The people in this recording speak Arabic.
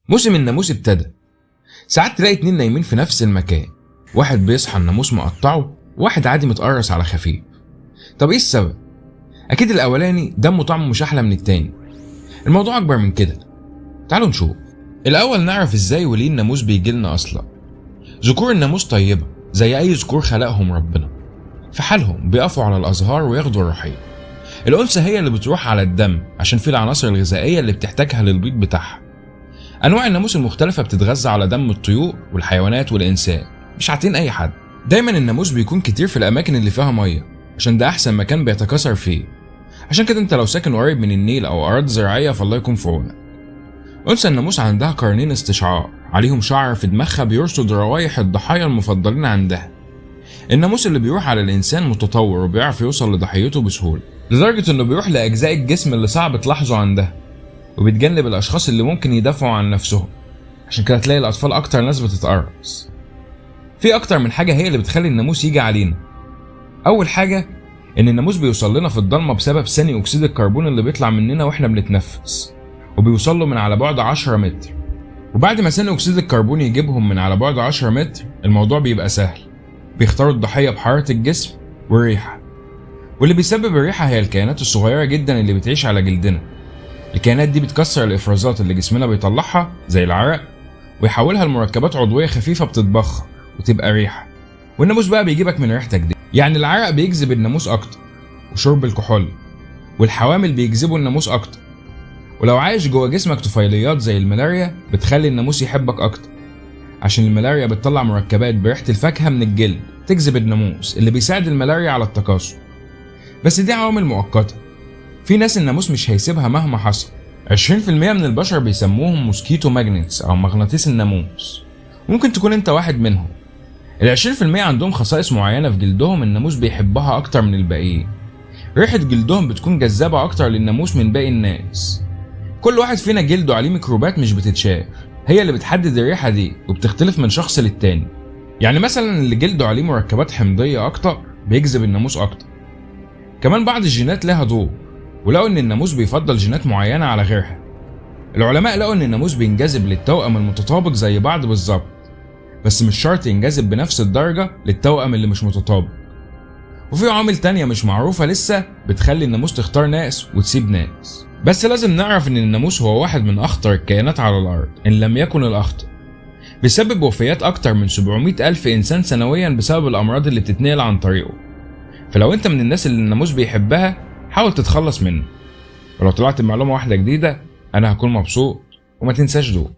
موسم الناموس ابتدى. ساعات تلاقي اتنين نايمين في نفس المكان، واحد بيصحى الناموس مقطعه وواحد عادي متقرص على خفيف. طب ايه السبب؟ اكيد الاولاني دمه طعمه مش احلى من التاني. الموضوع اكبر من كده، تعالوا نشوف. الاول نعرف ازاي وليه الناموس بيجيلنا اصلا. ذكور الناموس طيبة زي اي ذكور خلقهم ربنا، في حالهم بيقفوا على الازهار وياخدوا الرحيق. الانثى هي اللي بتروح على الدم عشان في العناصر الغذائية اللي بتحتاجها للبيض بتاعها. انواع الناموس المختلفة بتتغذى على دم الطيور والحيوانات والانسان، مش عاطين اي حد. دايما الناموس بيكون كتير في الاماكن اللي فيها مية عشان ده احسن مكان بيتكاثر فيه. عشان كده انت لو ساكن قريب من النيل او اراضي زراعية فالله يكون في عونك. انثى الناموس عندها قرنين استشعار عليهم شعر في دماغها بيرصد روايح الضحايا المفضلين عندها. الناموس اللي بيروح على الانسان متطور وبيعرف يوصل لضحيته بسهولة، لدرجة انه بيروح لاجزاء الجسم اللي صعب تلاحظه عندها، وبيتجنب الاشخاص اللي ممكن يدافعوا عن نفسهم. عشان كده تلاقي الاطفال اكتر ناس بتتقرص. في اكتر من حاجة هي اللي بتخلي الناموس يجي علينا. اول حاجة ان الناموس بيوصل لنا في الضلمة بسبب ثاني اكسيد الكربون اللي بيطلع مننا واحنا بنتنفس، وبيوصل له من على بعد 10 متر. وبعد ما ثاني اكسيد الكربون يجيبهم من على بعد 10 متر الموضوع بيبقى سهل. بيختاروا الضحية بحرارة الجسم والريحة، واللي بيسبب الريحة هي الكائنات الصغيرة جدا اللي بتعيش على جلدنا. الكائنات دي بتكسر الافرازات اللي جسمنا بيطلعها زي العرق، ويحولها لمركبات عضوية خفيفة بتتبخر وتبقى ريحة. والناموس بقى بيجيبك من ريحتك دي. يعني العرق بيجذب الناموس اكتر، وشرب الكحول والحوامل بيجذبوا الناموس اكتر. ولو عايش جوه جسمك طفيليات زي الملاريا بتخلي الناموس يحبك اكتر، عشان الملاريا بتطلع مركبات بريحة الفاكهة من الجلد تجذب الناموس اللي بيساعد الملاريا على التكاثر. بس دي عوامل مؤقتة. في ناس الناموس مش هيسيبها مهما حصل. 20% من البشر بيسموهم موسكيتو ماجنتس او مغناطيس الناموس، ممكن تكون انت واحد منهم. ال20% عندهم خصائص معينة في جلدهم الناموس بيحبها اكتر من الباقيين. ريحة جلدهم بتكون جذابة اكتر للناموس من باقي الناس. كل واحد فينا جلده عليه ميكروبات مش بتتشاف، هي اللي بتحدد الريحة دي، وبتختلف من شخص للتاني. يعني مثلا اللي جلده عليه مركبات حمضية اكتر بيجذب الناموس اكتر. كمان بعض الجينات لها دور، ولقوا ان الناموس بيفضل جينات معينة على غيرها. العلماء لقوا ان الناموس بينجذب للتوأم المتطابق زي بعض بالظبط، بس مش شرط ينجذب بنفس الدرجة للتوأم اللي مش متطابق. وفي عوامل تانية مش معروفة لسه بتخلي الناموس تختار ناس وتسيب ناس. بس لازم نعرف ان الناموس هو واحد من اخطر الكائنات على الارض ان لم يكن الاخطر. بيسبب وفيات اكتر من 700 الف انسان سنويا بسبب الامراض اللي بتتنقل عن طريقه. فلو انت من الناس اللي الناموس بيحبها حاول تتخلص منه. ولو طلعت بمعلومة واحدة جديدة انا هكون مبسوط. وما تنساش دول.